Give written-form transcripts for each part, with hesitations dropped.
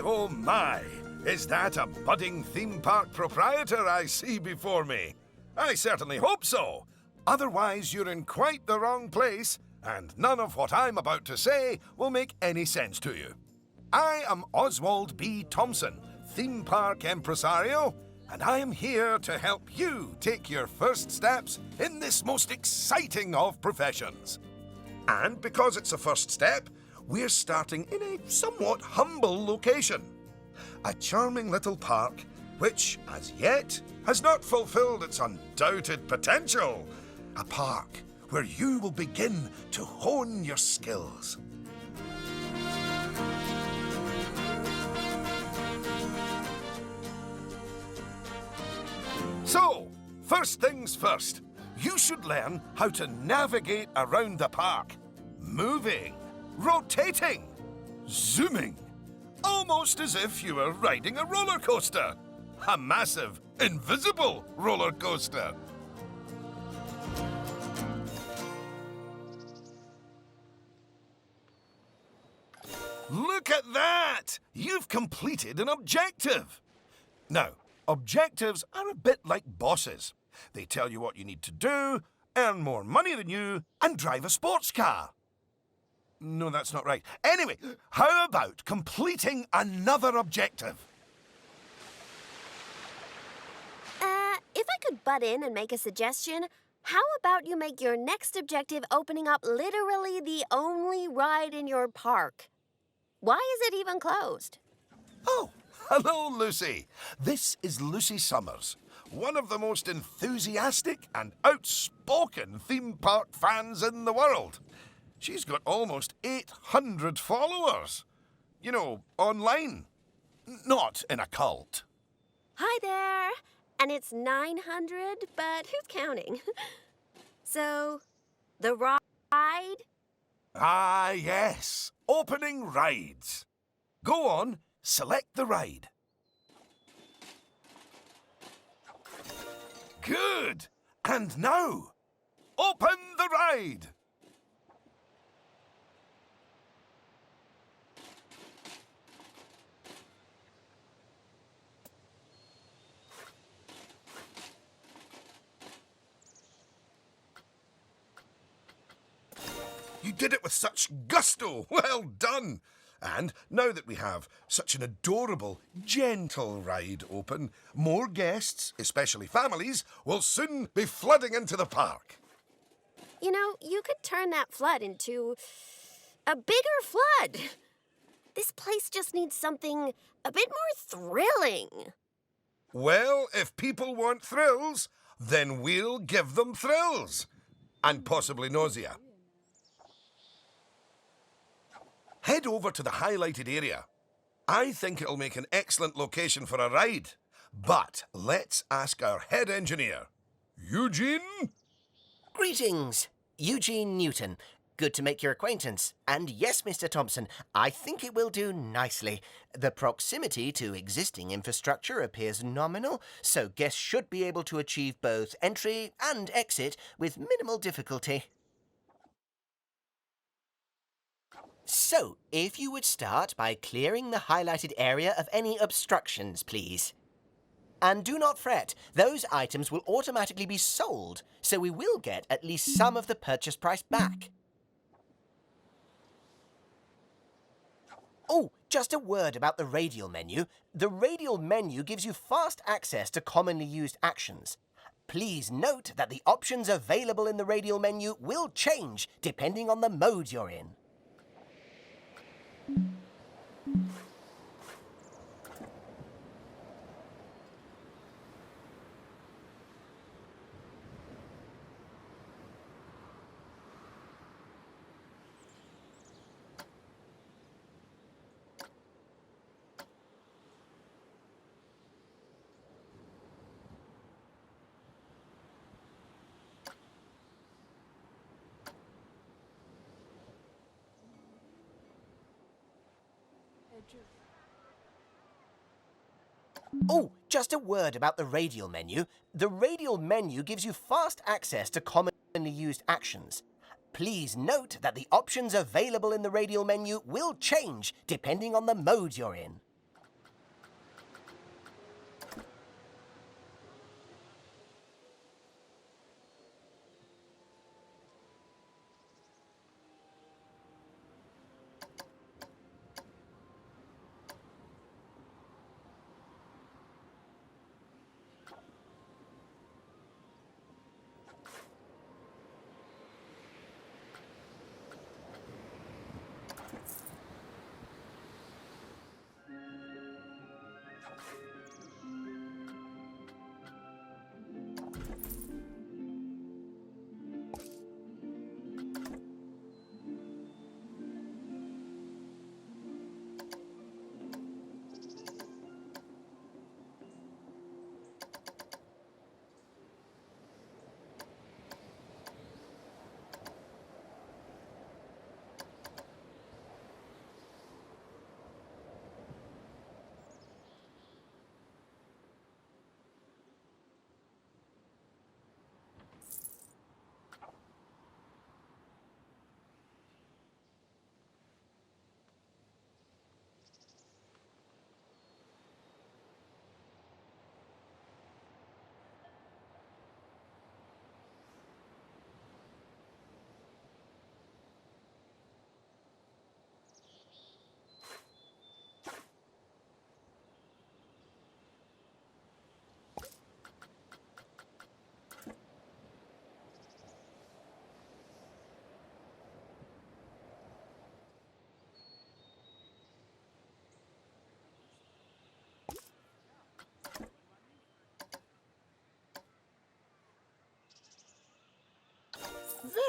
oh my! Is that a budding theme park proprietor I see before me? I certainly hope so. Otherwise, you're in quite the wrong place, and none of what I'm about to say will make any sense to you. I am Oswald B. Thompson, theme park impresario, and I am here to help you take your first steps in this most exciting of professions. And because it's a first step, we're starting in a somewhat humble location. A charming little park which, as yet, has not fulfilled its undoubted potential. A park where you will begin to hone your skills. So, first things first, you should learn how to navigate around the park. Moving, rotating, zooming, almost as if you were riding a roller coaster. A massive, invisible roller coaster. Look at that! You've completed an objective. Now, objectives are a bit like bosses. They tell you what you need to do, earn more money than you, and drive a sports car. No, that's not right. Anyway, how about completing another objective? If I could butt in and make a suggestion, how about you make your next objective opening up literally the only ride in your park? Why is it even closed? Oh, hello, Lucy. This is Lucy Summers, one of the most enthusiastic and outspoken theme park fans in the world. She's got almost 800 followers. You know, online. Not in a cult. Hi there. And it's 900, but who's counting? So, the ride? Ah, yes. Opening rides. Go on, select the ride. Good. And now, open the ride. You did it with such gusto. Well done. And now that we have such an adorable, gentle ride open, more guests, especially families, will soon be flooding into the park. You know, you could turn that flood into a bigger flood. This place just needs something a bit more thrilling. Well, if people want thrills, then we'll give them thrills. And possibly nausea. Head over to the highlighted area. I think it'll make an excellent location for a ride. But let's ask our head engineer. Eugene? Greetings, Eugene Newton. Good to make your acquaintance. And yes, Mr. Thompson, I think it will do nicely. The proximity to existing infrastructure appears nominal, so guests should be able to achieve both entry and exit with minimal difficulty. So, if you would start by clearing the highlighted area of any obstructions, please. And do not fret, those items will automatically be sold, so we will get at least some of the purchase price back. Oh, just a word about the radial menu. The radial menu gives you fast access to commonly used actions. Please note that the options available in the radial menu will change depending on the mode you're in. Oh, just a word about the radial menu. The radial menu gives you fast access to commonly used actions. Please note that the options available in the radial menu will change depending on the mode you're in.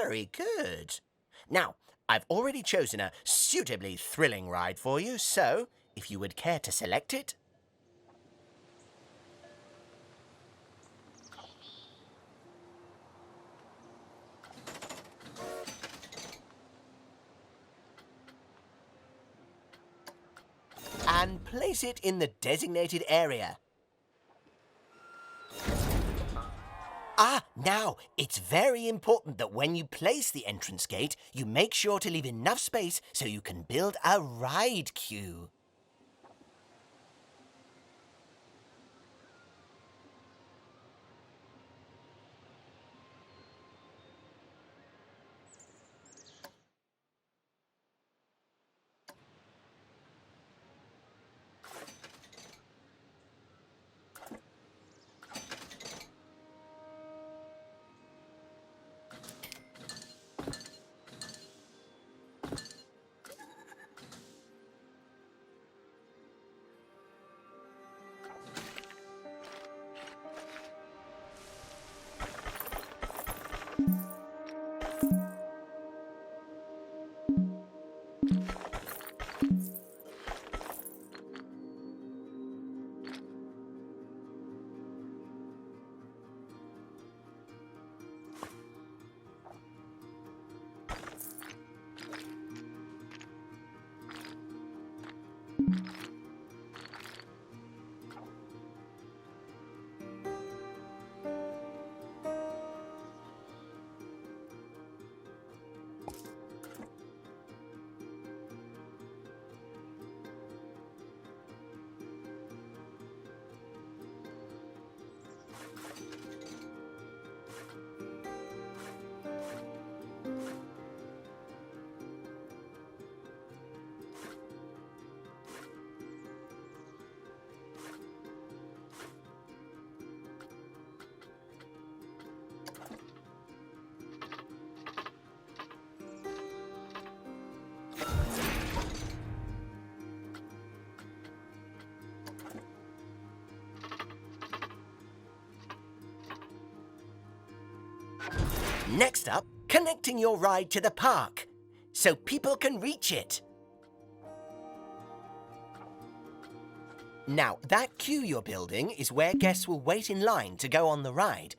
Very good. Now, I've already chosen a suitably thrilling ride for you, so if you would care to select it. And place it in the designated area. Now, it's very important that when you place the entrance gate, you make sure to leave enough space so you can build a ride queue. Next up, connecting your ride to the park, so people can reach it. Now, that queue you're building is where guests will wait in line to go on the ride.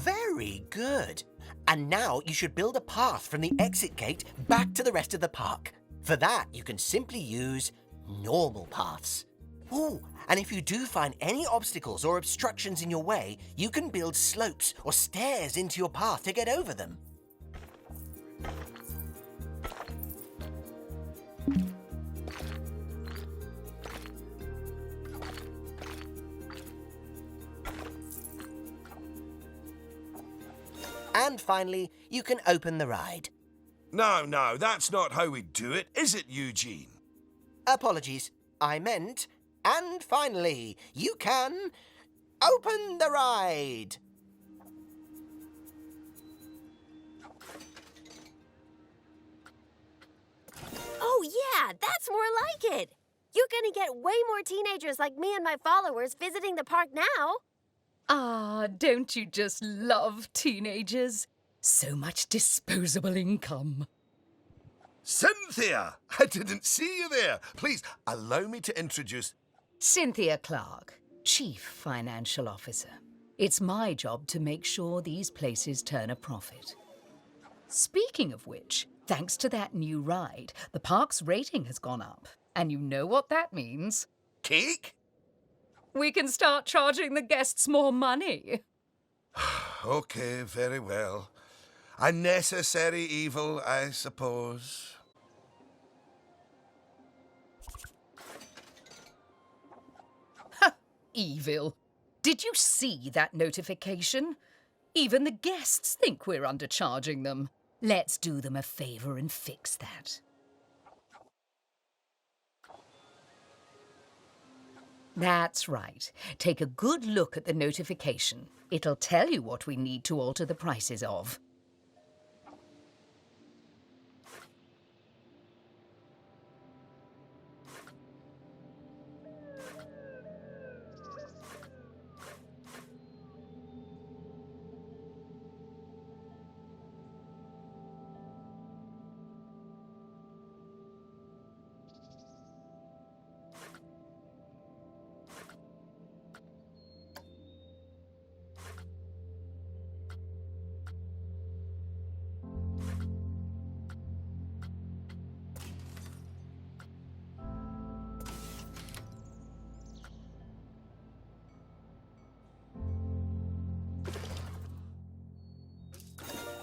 Very good. And now you should build a path from the exit gate back to the rest of the park. For that, you can simply use normal paths. Ooh, and if you do find any obstacles or obstructions in your way, you can build slopes or stairs into your path to get over them. And finally, you can open the ride. No, that's not how we do it, is it, Eugene? Apologies, I meant, and finally, you can open the ride. Oh, yeah, that's more like it. You're gonna get way more teenagers like me and my followers visiting the park now. Ah, don't you just love teenagers? So much disposable income. Cynthia! I didn't see you there. Please, allow me to introduce... Cynthia Clark, Chief Financial Officer. It's my job to make sure these places turn a profit. Speaking of which, thanks to that new ride, the park's rating has gone up. And you know what that means? Cake? We can start charging the guests more money. Okay, very well. A necessary evil, I suppose. Evil. Did you see that notification? Even the guests think we're undercharging them. Let's do them a favour and fix that. That's right. Take a good look at the notification. It'll tell you what we need to alter the prices of.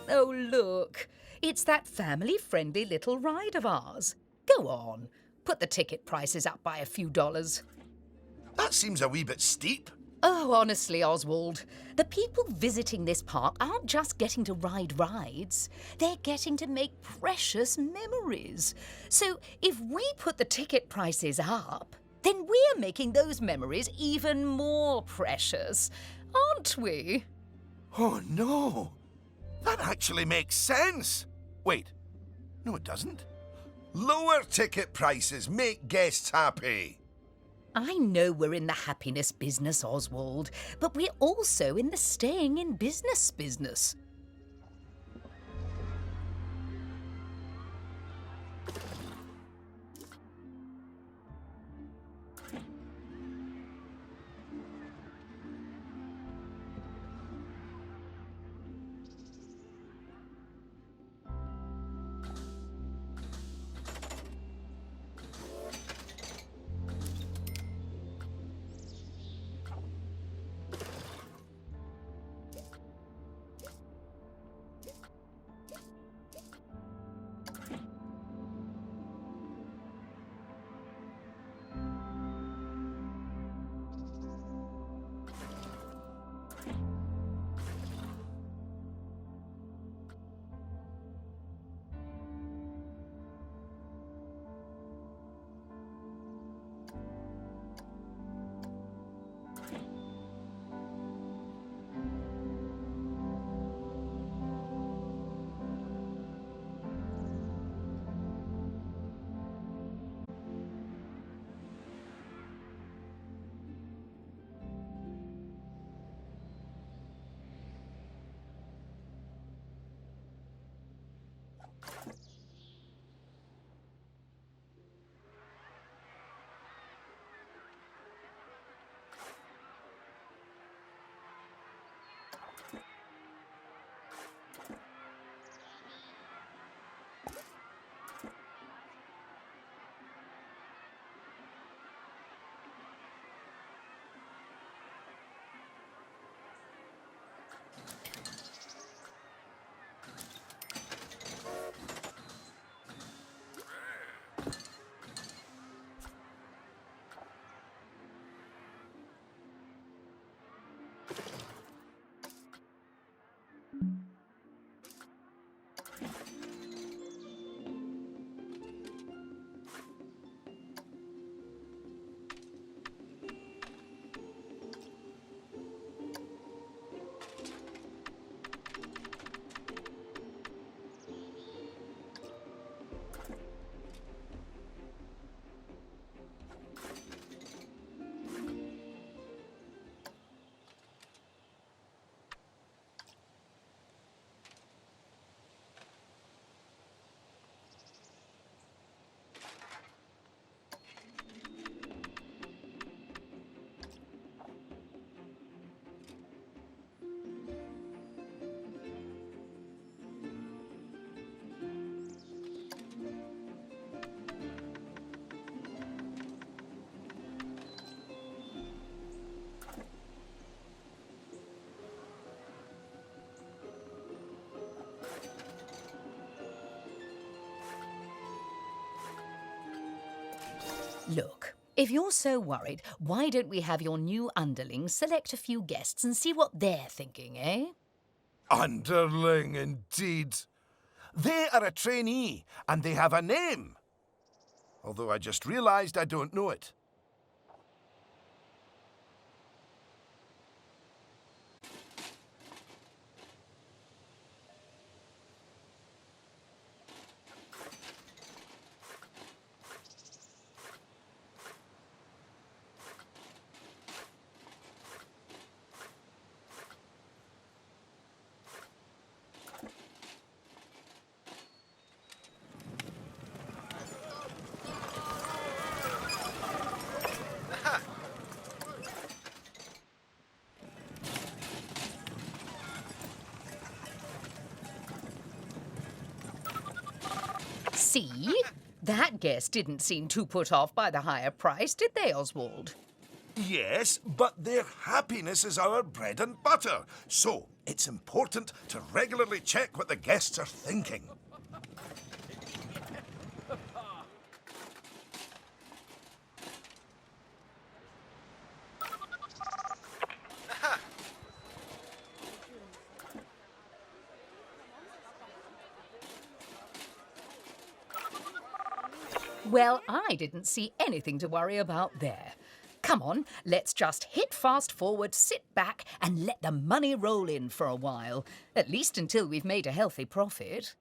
Oh, look. It's that family-friendly little ride of ours. Go on. Put the ticket prices up by a few dollars. That seems a wee bit steep. Oh, honestly, Oswald, the people visiting this park aren't just getting to ride rides. They're getting to make precious memories. So if we put the ticket prices up, then we're making those memories even more precious, aren't we? Oh, no. That actually makes sense. Wait. No, it doesn't. Lower ticket prices make guests happy. I know we're in the happiness business, Oswald, but we're also in the staying in business. Look, if you're so worried, why don't we have your new underlings select a few guests and see what they're thinking, eh? Underling, indeed. They are a trainee, and they have a name. Although I just realised I don't know it. See? That guest didn't seem too put off by the higher price, did they, Oswald? Yes, but their happiness is our bread and butter. So it's important to regularly check what the guests are thinking. Well, I didn't see anything to worry about there. Come on, let's just hit fast forward, sit back, and let the money roll in for a while. At least until we've made a healthy profit.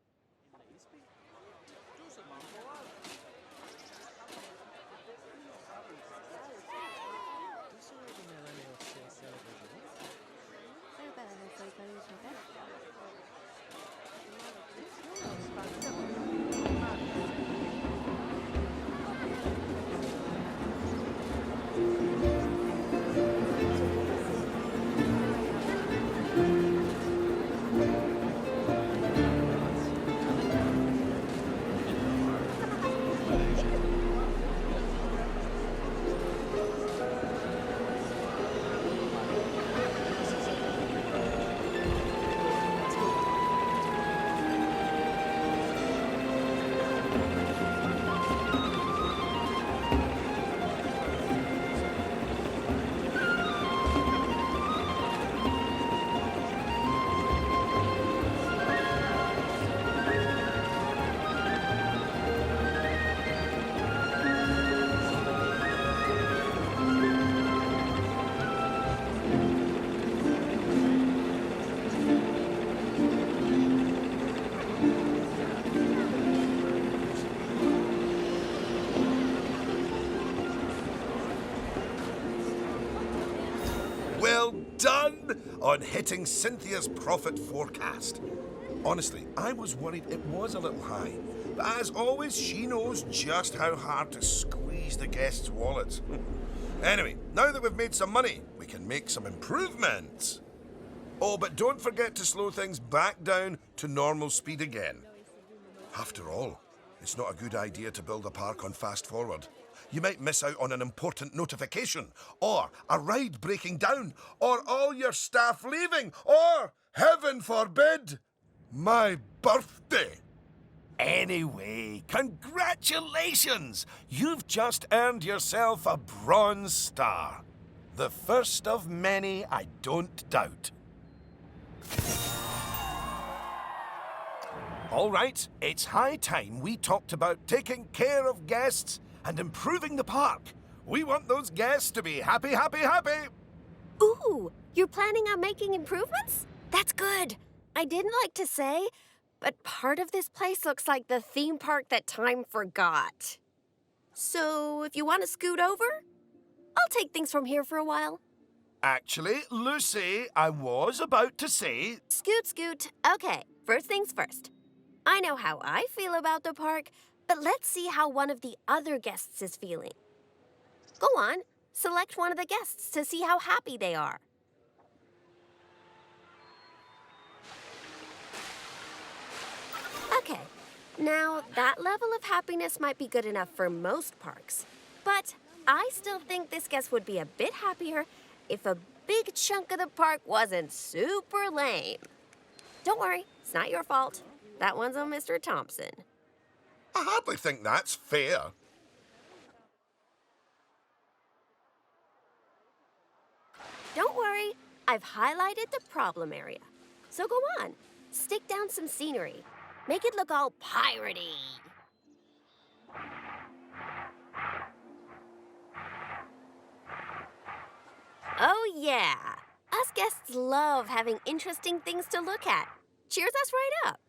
Well done on hitting Cynthia's profit forecast. Honestly, I was worried it was a little high. But as always, she knows just how hard to squeeze the guests' wallets. Anyway, now that we've made some money, we can make some improvements. Oh, but don't forget to slow things back down to normal speed again. After all, it's not a good idea to build a park on fast forward. You might miss out on an important notification, or a ride breaking down, or all your staff leaving, or, heaven forbid, my birthday. Anyway, congratulations! You've just earned yourself a bronze star. The first of many, I don't doubt. All right, it's high time we talked about taking care of guests and improving the park. We want those guests to be happy, happy, happy. Ooh, you're planning on making improvements? That's good. I didn't like to say, but part of this place looks like the theme park that time forgot. So if you want to scoot over, I'll take things from here for a while. Actually, Lucy, I was about to say... Scoot, scoot. Okay, first things first. I know how I feel about the park, but let's see how one of the other guests is feeling. Go on, select one of the guests to see how happy they are. Okay, now that level of happiness might be good enough for most parks, but I still think this guest would be a bit happier if a big chunk of the park wasn't super lame. Don't worry, it's not your fault. That one's on Mr. Thompson. I hardly think that's fair. Don't worry, I've highlighted the problem area. So go on, stick down some scenery. Make it look all piratey. Oh, yeah. Us guests love having interesting things to look at. Cheers us right up.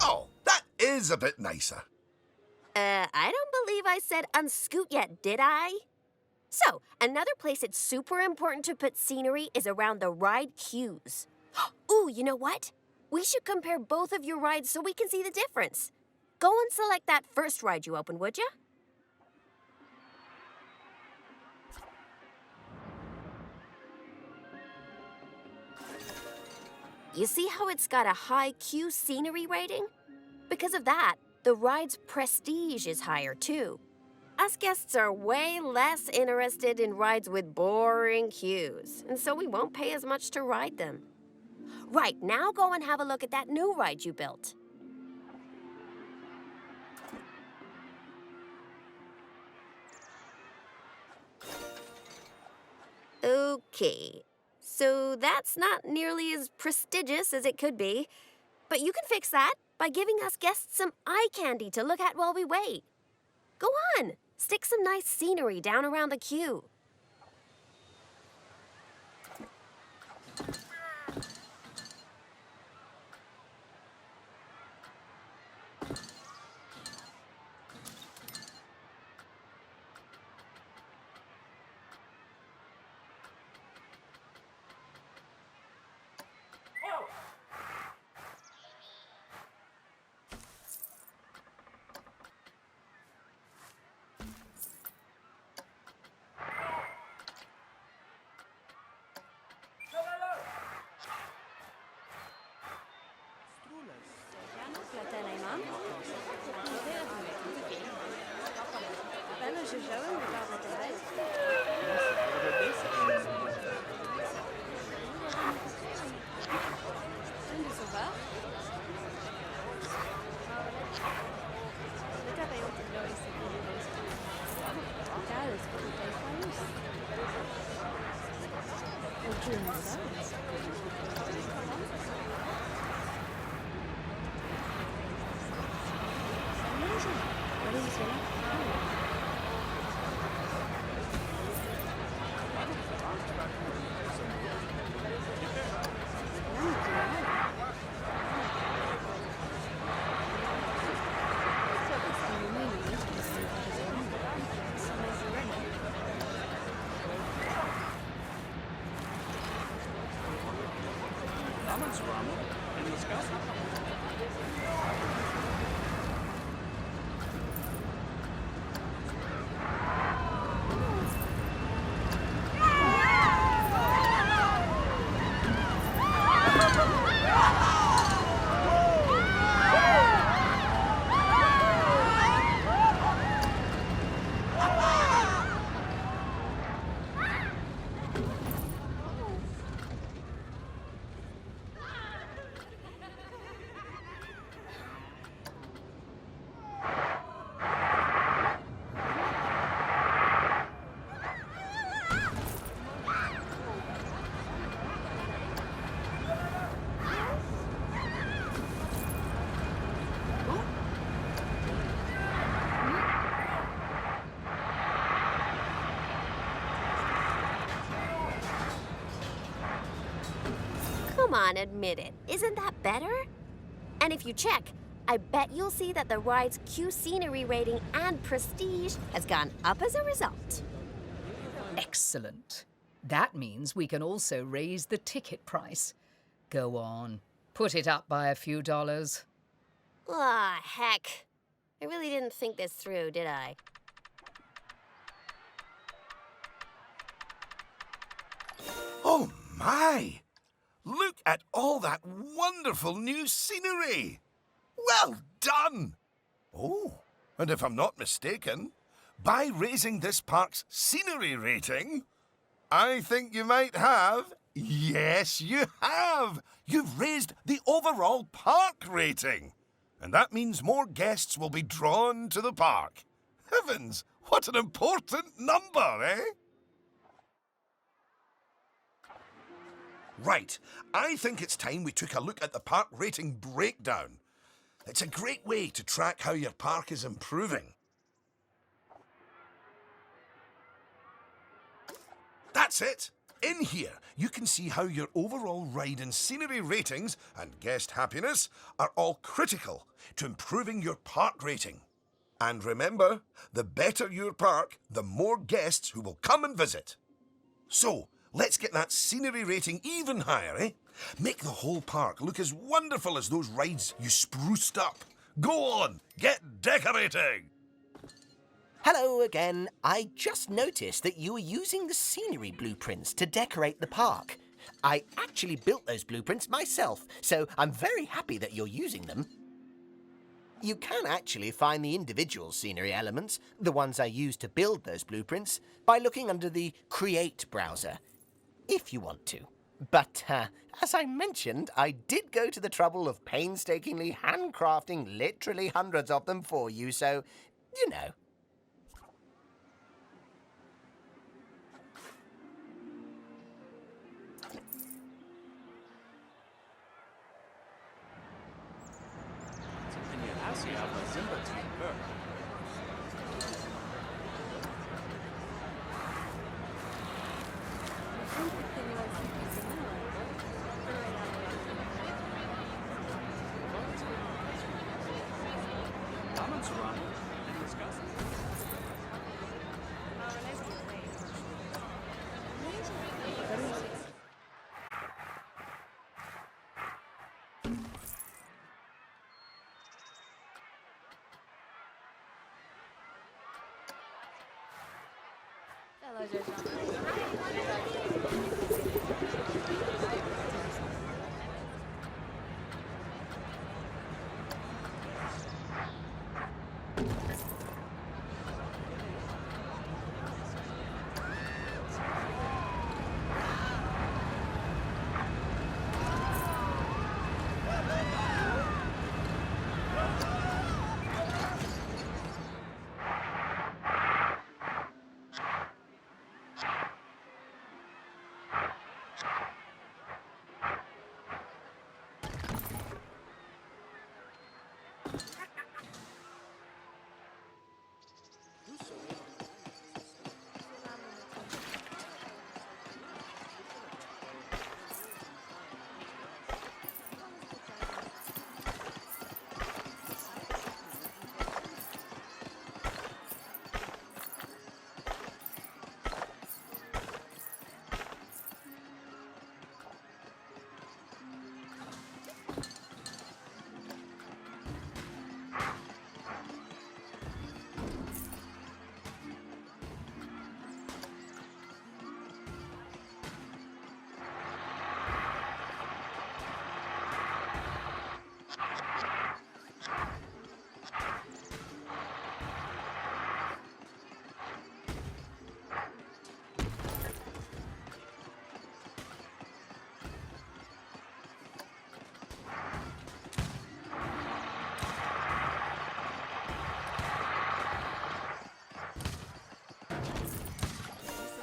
Oh, that is a bit nicer. I don't believe I said unscoot yet, did I? So, another place it's super important to put scenery is around the ride queues. Ooh, you know what? We should compare both of your rides so we can see the difference. Go and select that first ride you opened, would you? You see how it's got a high queue scenery rating? Because of that, the ride's prestige is higher too. Us guests are way less interested in rides with boring queues, and so we won't pay as much to ride them. Right, now go and have a look at that new ride you built. Okay, so that's not nearly as prestigious as it could be, but you can fix that by giving us guests some eye candy to look at while we wait. Go on, stick some nice scenery down around the queue. on, admit it. Isn't that better? And if you check, I bet you'll see that the ride's Q scenery rating and prestige has gone up as a result. Excellent. That means we can also raise the ticket price. Go on, put it up by a few dollars. Ah, heck. I really didn't think this through, did I? Oh my! Look at all that wonderful new scenery! Well done! Oh, and if I'm not mistaken, by raising this park's scenery rating, I think you might have... Yes, you have! You've raised the overall park rating. And that means more guests will be drawn to the park. Heavens, what an important number, eh? Right, I think it's time we took a look at the park rating breakdown. It's a great way to track how your park is improving. That's it. In here, you can see how your overall ride and scenery ratings and guest happiness are all critical to improving your park rating. And remember, the better your park, the more guests who will come and visit. So, let's get that scenery rating even higher, eh? Make the whole park look as wonderful as those rides you spruced up. Go on, get decorating! Hello again. I just noticed that you were using the scenery blueprints to decorate the park. I actually built those blueprints myself, so I'm very happy that you're using them. You can actually find the individual scenery elements, the ones I used to build those blueprints, by looking under the Create browser, if you want to. But, as I mentioned, I did go to the trouble of painstakingly handcrafting literally hundreds of them for you, so, you know.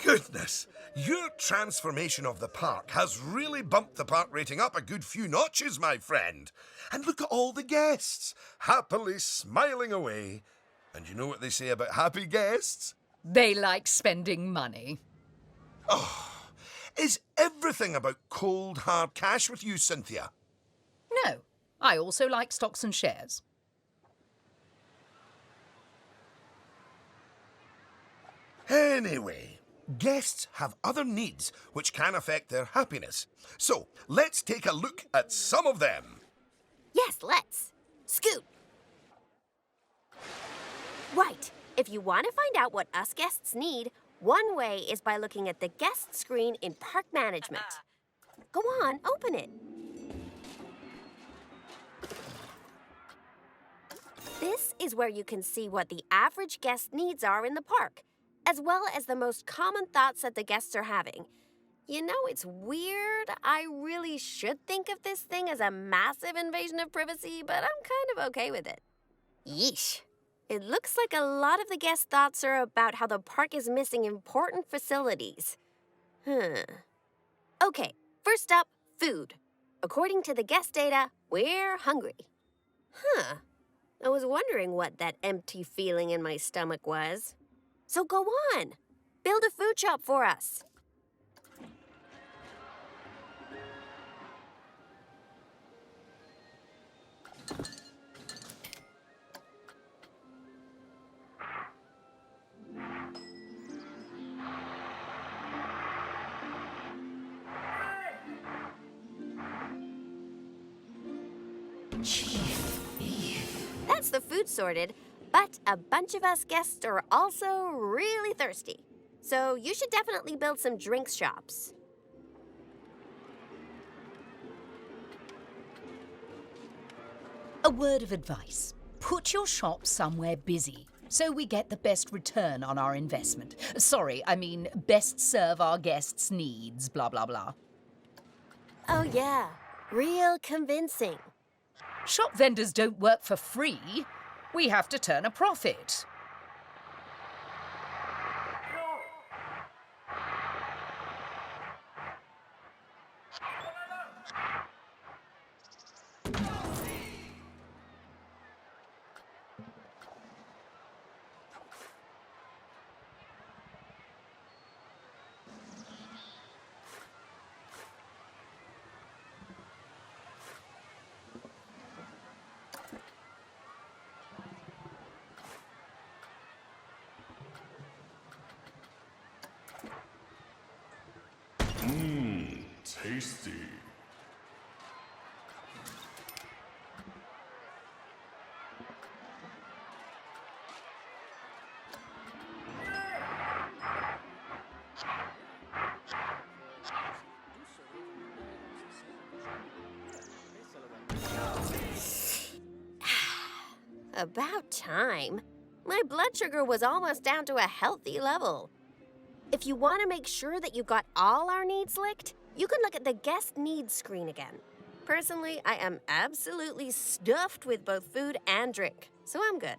Goodness, your transformation of the park has really bumped the park rating up a good few notches, my friend. And look at all the guests, happily smiling away. And you know what they say about happy guests? They like spending money. Oh, Is everything about cold, hard cash with you, Cynthia? No, I also like stocks and shares. Anyway, guests have other needs which can affect their happiness. So, let's take a look at some of them. Yes, let's. Scoot. Right. If you want to find out what us guests need, one way is by looking at the guest screen in Park Management. Go on, open it. This is where you can see what the average guest needs are in the park, as well as the most common thoughts that the guests are having. You know, it's weird. I really should think of this thing as a massive invasion of privacy, but I'm kind of okay with it. Yeesh. It looks like a lot of the guest thoughts are about how the park is missing important facilities. Okay, first up, food. According to the guest data, we're hungry. I was wondering what that empty feeling in my stomach was. So go on. Build a food shop for us. That's the food sorted, but a bunch of us guests are also really thirsty. So you should definitely build some drinks shops. A word of advice. Put your shop somewhere busy so we get the best return on our investment. Sorry, I mean best serve our guests' needs, blah, blah, blah. Oh yeah, real convincing. Shop vendors don't work for free. We have to turn a profit. Tasty. About time. My blood sugar was almost down to a healthy level. If you want to make sure that you got all our needs licked, you can look at the guest needs screen again. Personally, I am absolutely stuffed with both food and drink, so I'm good.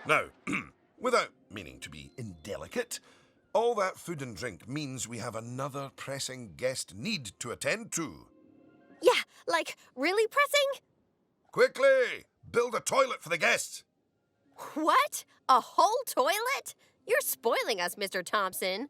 Now, without meaning to be indelicate, all that food and drink means we have another pressing guest need to attend to. Yeah, like really pressing? Quickly! Build a toilet for the guests! What? A whole toilet? You're spoiling us, Mr. Thompson.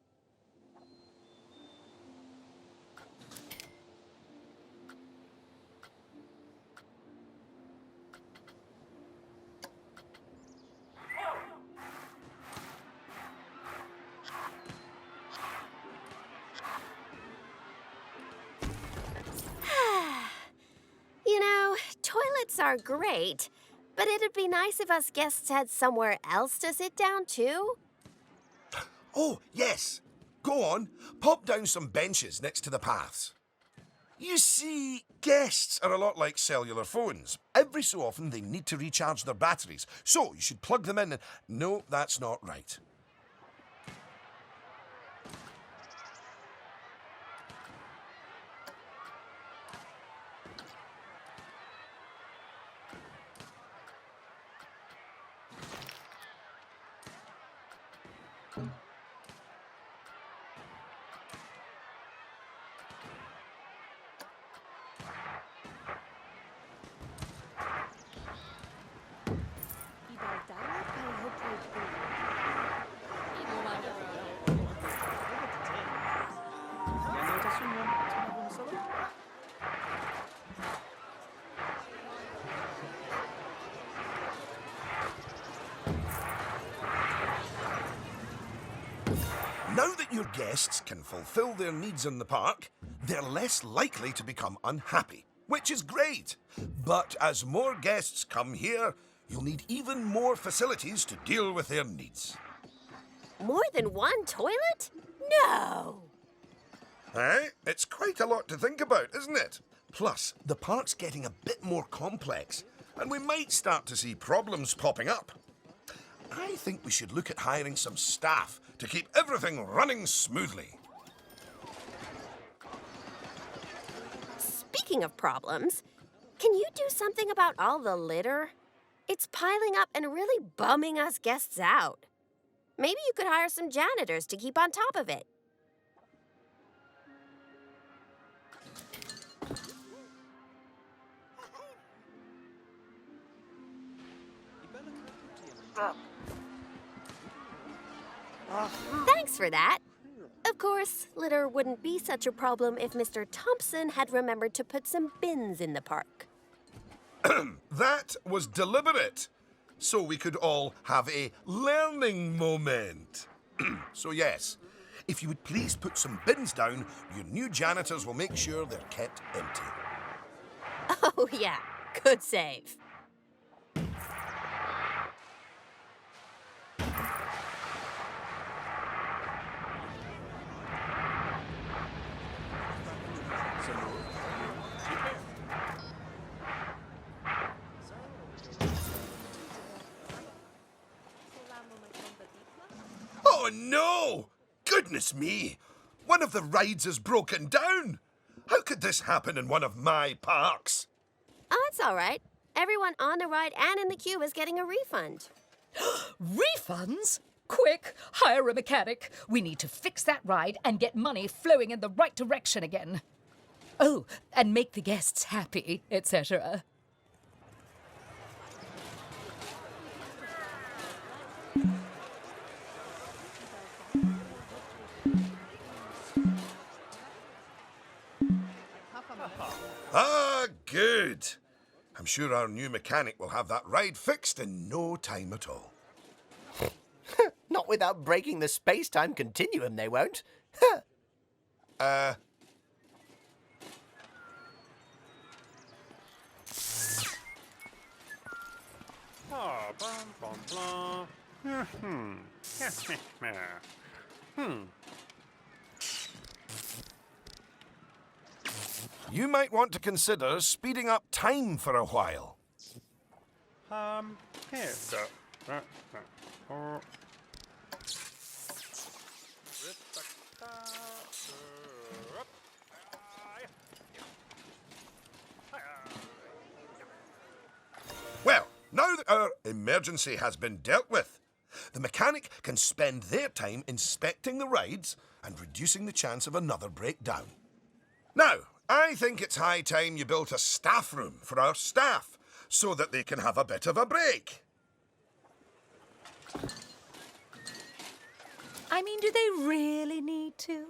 You know, toilets are great, but it'd be nice if us guests had somewhere else to sit down, too. Oh, yes. Go on, pop down some benches next to the paths. You see, guests are a lot like cellular phones. Every so often they need to recharge their batteries, so you should plug them in and... No, that's not right. your guests can fulfill their needs in the park, they're less likely to become unhappy, which is great. But as more guests come here, you'll need even more facilities to deal with their needs. More than one toilet? No! Eh? It's quite a lot to think about, isn't it? Plus, the park's getting a bit more complex, and we might start to see problems popping up. I think we should look at hiring some staff to keep everything running smoothly. Speaking of problems, can you do something about all the litter? It's piling up and really bumming us guests out. Maybe you could hire some janitors to keep on top of it. Thanks for that. Of course, litter wouldn't be such a problem if Mr. Thompson had remembered to put some bins in the park. That was deliberate, so we could all have a learning moment. So yes, if you would please put some bins down, your new janitors will make sure they're kept empty. Oh, yeah. Good save. Oh no! Goodness me! One of the rides is broken down! How could this happen in one of my parks? Oh, it's all right. Everyone on the ride and in the queue is getting a refund. Refunds? Quick, hire a mechanic. We need to fix that ride and get money flowing in the right direction again. Oh, and make the guests happy, etc. Ah, good. I'm sure our new mechanic will have that ride fixed in no time at all. Not without breaking the space-time continuum, they won't. You might want to consider speeding up time for a while. Well, now that our emergency has been dealt with, the mechanic can spend their time inspecting the rides and reducing the chance of another breakdown. Now, I think it's high time you built a staff room for our staff so that they can have a bit of a break. I mean, do they really need to?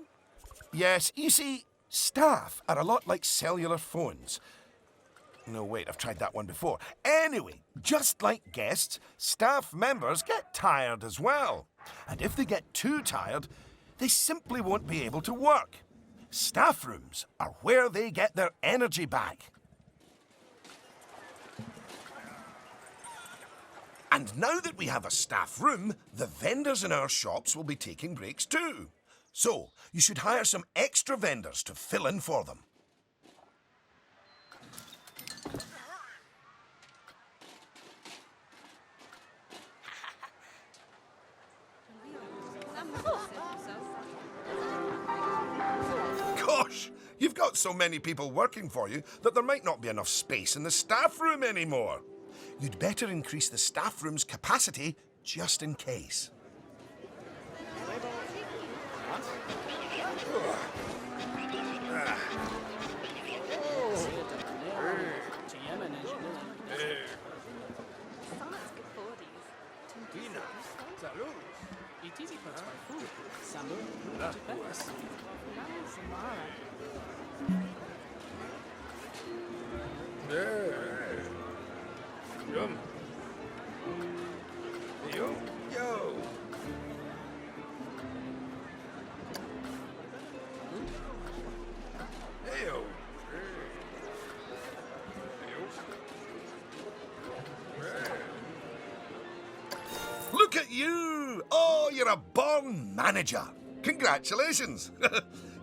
Yes, you see, staff are a lot like cellular phones. No, wait, I've tried that one before. Anyway, just like guests, staff members get tired as well. And if they get too tired, they simply won't be able to work. Staff rooms are where they get their energy back. And now that we have a staff room, the vendors in our shops will be taking breaks too. So, you should hire some extra vendors to fill in for them. Gosh, you've got so many people working for you that there might not be enough space in the staff room anymore. You'd better increase the staff room's capacity just in case. you! Oh, you're a born manager. Congratulations.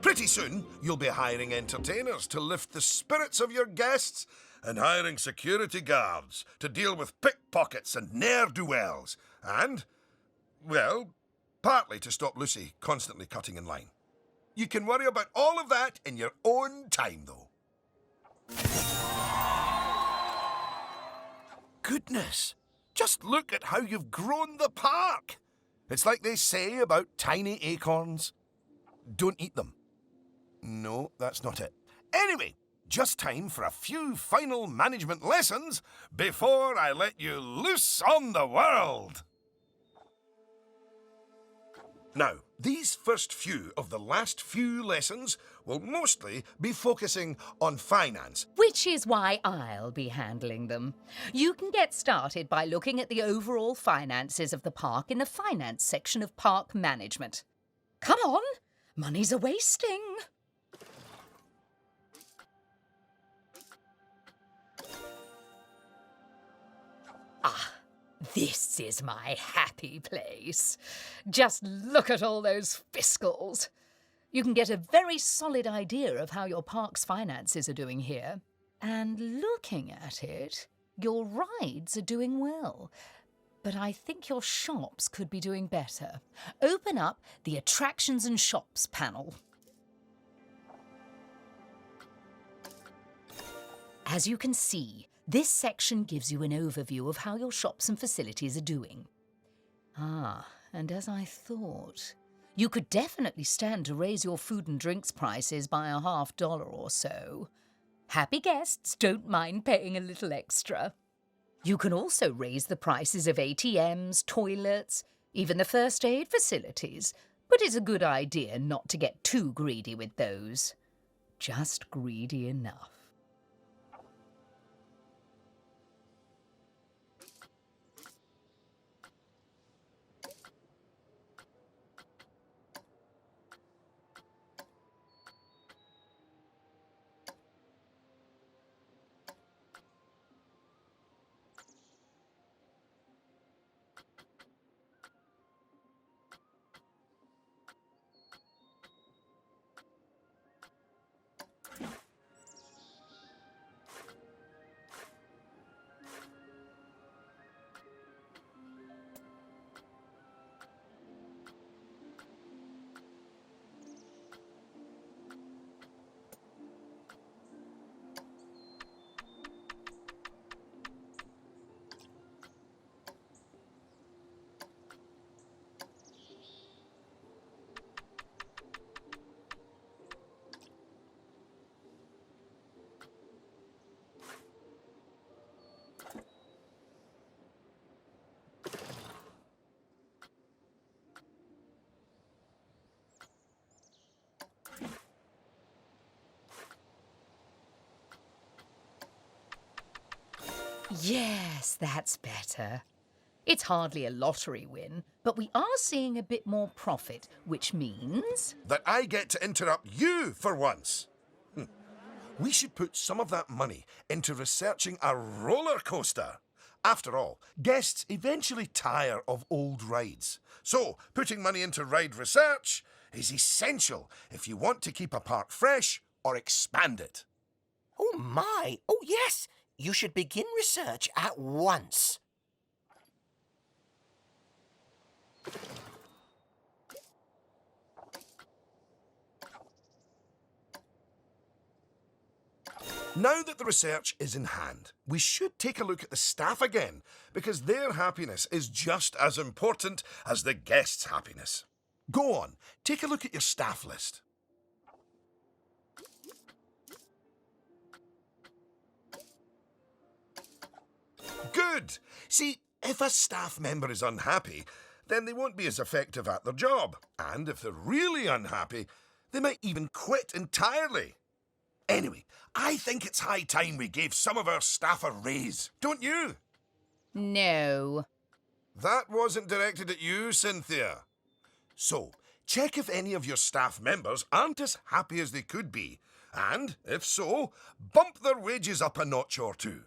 Pretty soon, you'll be hiring entertainers to lift the spirits of your guests and hiring security guards to deal with pickpockets and ne'er-do-wells. And, well, partly to stop Lucy constantly cutting in line. You can worry about all of that in your own time, though. Goodness! Just look at how you've grown the park! It's like they say about tiny acorns. Don't eat them. No, that's not it. Anyway, just time for a few final management lessons before I let you loose on the world. Now, these first few of the last few lessons will mostly be focusing on finance. Which is why I'll be handling them. You can get started by looking at the overall finances of the park in the finance section of park management. Come on, money's a-wasting. Ah, this is my happy place. Just look at all those fiscals. You can get a very solid idea of how your park's finances are doing here. And looking at it, your rides are doing well. But I think your shops could be doing better. Open up the Attractions and Shops panel. As you can see, this section gives you an overview of how your shops and facilities are doing. Ah, and as I thought, you could definitely stand to raise your food and drinks prices by $50 or so. Happy guests don't mind paying a little extra. You can also raise the prices of ATMs, toilets, even the first aid facilities, but it's a good idea not to get too greedy with those. Just greedy enough. Yes, that's better. It's hardly a lottery win, but we are seeing a bit more profit, which means... That I get to interrupt you for once. We should put some of that money into researching a roller coaster. After all, guests eventually tire of old rides. So, putting money into ride research is essential if you want to keep a park fresh or expand it. Oh my! Oh yes! You should begin research at once. Now that the research is in hand, we should take a look at the staff again, because their happiness is just as important as the guests' happiness. Go on, take a look at your staff list. Good! See, if a staff member is unhappy, then they won't be as effective at their job. And if they're really unhappy, they might even quit entirely. Anyway, I think it's high time we gave some of our staff a raise, don't you? No. That wasn't directed at you, Cynthia. So, check if any of your staff members aren't as happy as they could be. And, if so, bump their wages up a notch or two.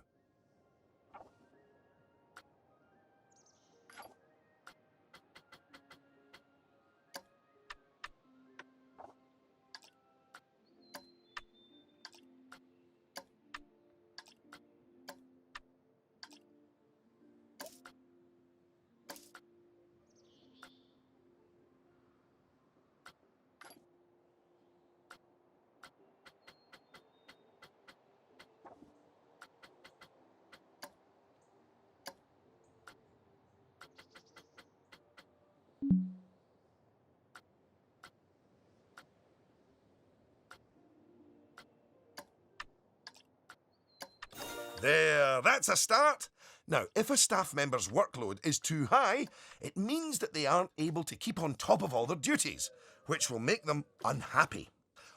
There, that's a start. Now, if a staff member's workload is too high, it means that they aren't able to keep on top of all their duties, which will make them unhappy.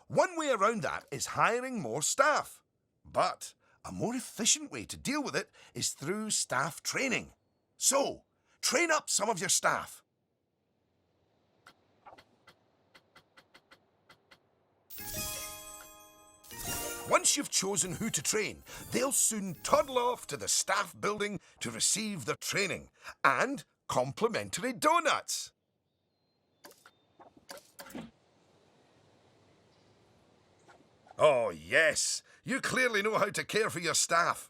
One way around that is hiring more staff. But a more efficient way to deal with it is through staff training. So, train up some of your staff. Once you've chosen who to train, they'll soon toddle off to the staff building to receive their training and complimentary donuts. Oh, yes, you clearly know how to care for your staff.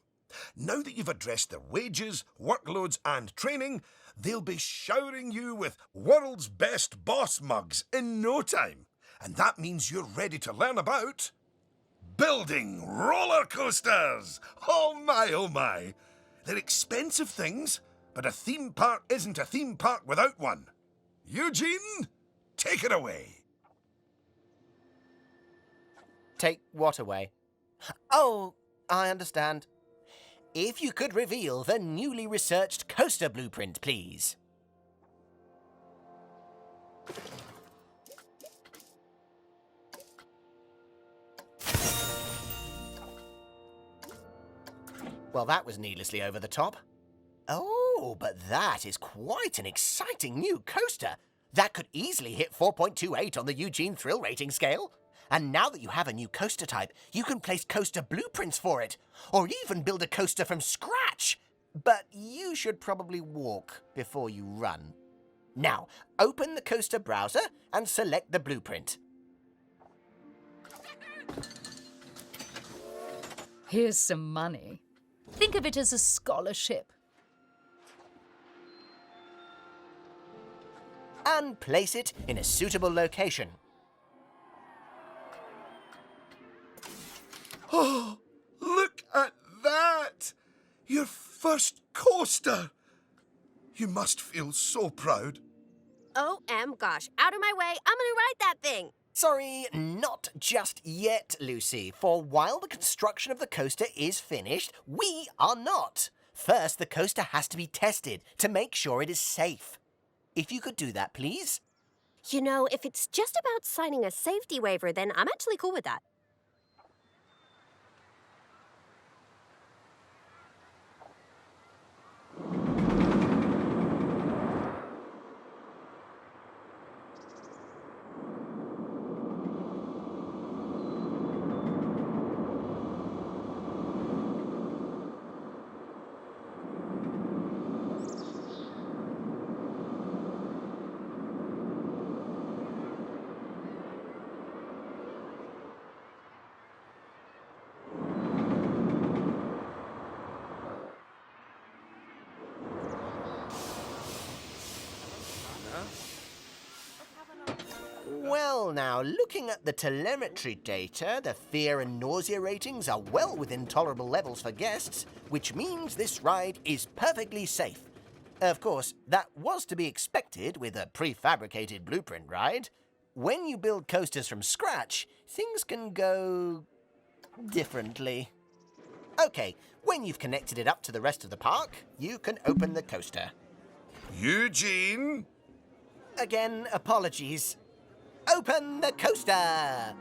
Now that you've addressed their wages, workloads, and training, they'll be showering you with world's best boss mugs in no time. And that means you're ready to learn about building roller coasters. Oh my, oh my. They're expensive things, but a theme park isn't a theme park without one. Eugene, take it away. Take what away? Oh, I understand. If you could reveal the newly researched coaster blueprint, please. Well, that was needlessly over the top. Oh, but that is quite an exciting new coaster. That could easily hit 4.28 on the Eugene Thrill Rating scale. And now that you have a new coaster type, you can place coaster blueprints for it, or even build a coaster from scratch. But you should probably walk before you run. Now, open the coaster browser and select the blueprint. Here's some money. Think of it as a scholarship. And place it in a suitable location. Oh, look at that! Your first coaster! You must feel so proud. OM gosh, out of my way, I'm gonna ride that thing. Sorry, not just yet, Lucy. For while the construction of the coaster is finished, we are not. First, the coaster has to be tested to make sure it is safe. If you could do that, please. You know, if it's just about signing a safety waiver, then I'm actually cool with that. Well now, looking at the telemetry data, the fear and nausea ratings are well within tolerable levels for guests, which means this ride is perfectly safe. Of course, that was to be expected with a prefabricated blueprint ride. When you build coasters from scratch, things can go differently. Okay, when you've connected it up to the rest of the park, you can open the coaster. Eugene? Again, apologies. Open the coaster!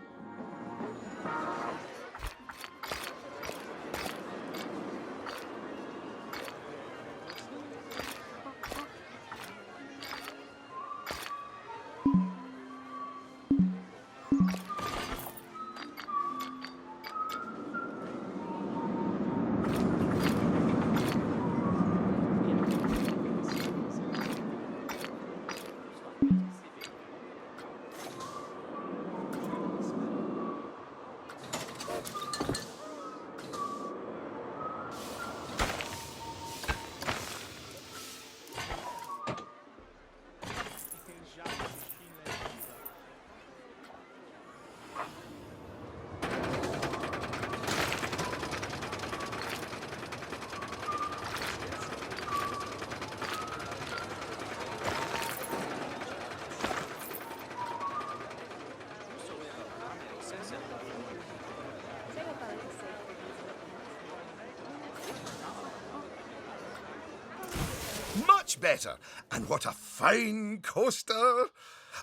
better. And what a fine coaster!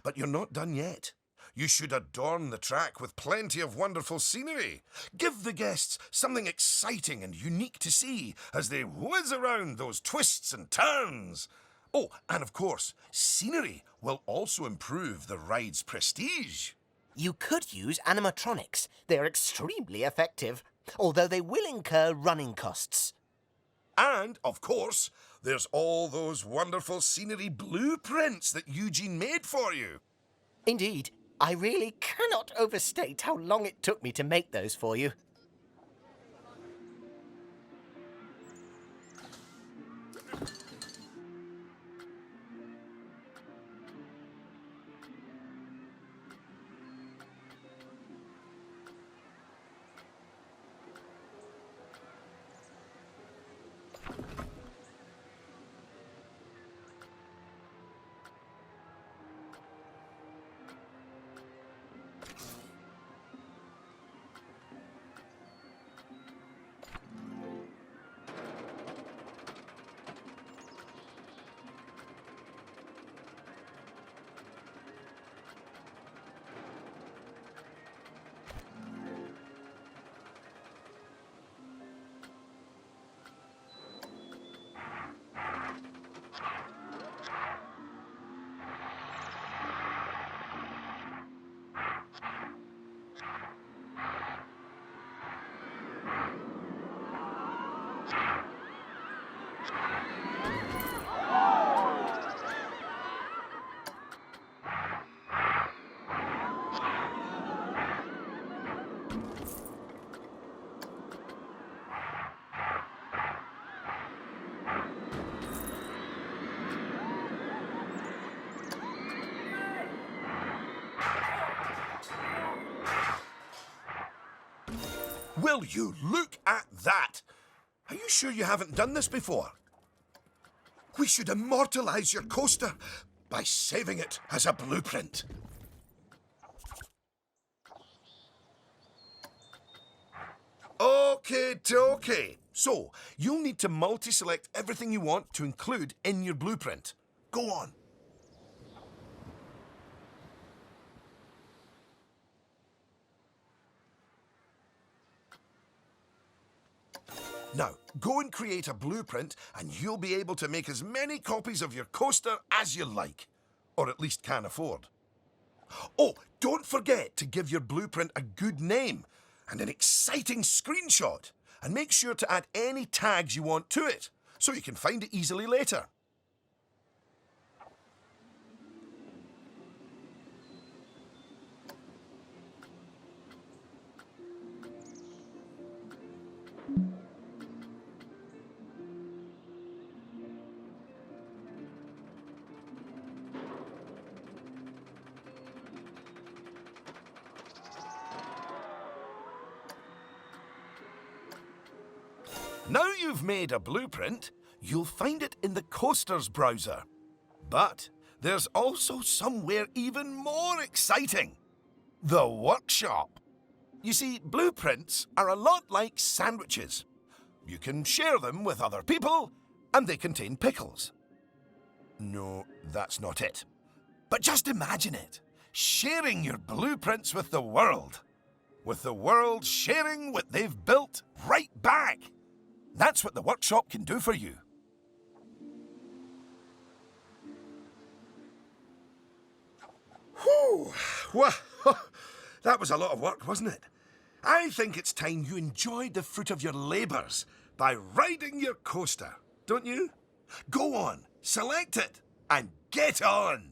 But you're not done yet. You should adorn the track with plenty of wonderful scenery. Give the guests something exciting and unique to see as they whiz around those twists and turns. Oh, and of course, scenery will also improve the ride's prestige. You could use animatronics. They're extremely effective, although they will incur running costs. And, of course, there's all those wonderful scenery blueprints that Eugene made for you. Indeed, I really cannot overstate how long it took me to make those for you. Will you look at that? Are you sure you haven't done this before? We should immortalize your coaster by saving it as a blueprint. Okay. So, you'll need to multi-select everything you want to include in your blueprint. Go on. Now, go and create a blueprint and you'll be able to make as many copies of your coaster as you like. Or at least can afford. Oh, don't forget to give your blueprint a good name and an exciting screenshot. And make sure to add any tags you want to it, so you can find it easily later. Now you've made a blueprint, you'll find it in the Coasters browser. But there's also somewhere even more exciting. The workshop. You see, blueprints are a lot like sandwiches. You can share them with other people, and they contain pickles. No, that's not it. But just imagine it. Sharing your blueprints with the world. With the world sharing what they've built right back. That's what the workshop can do for you. Whew! Well, that was a lot of work, wasn't it? I think it's time you enjoyed the fruit of your labours by riding your coaster, don't you? Go on, select it, and get on!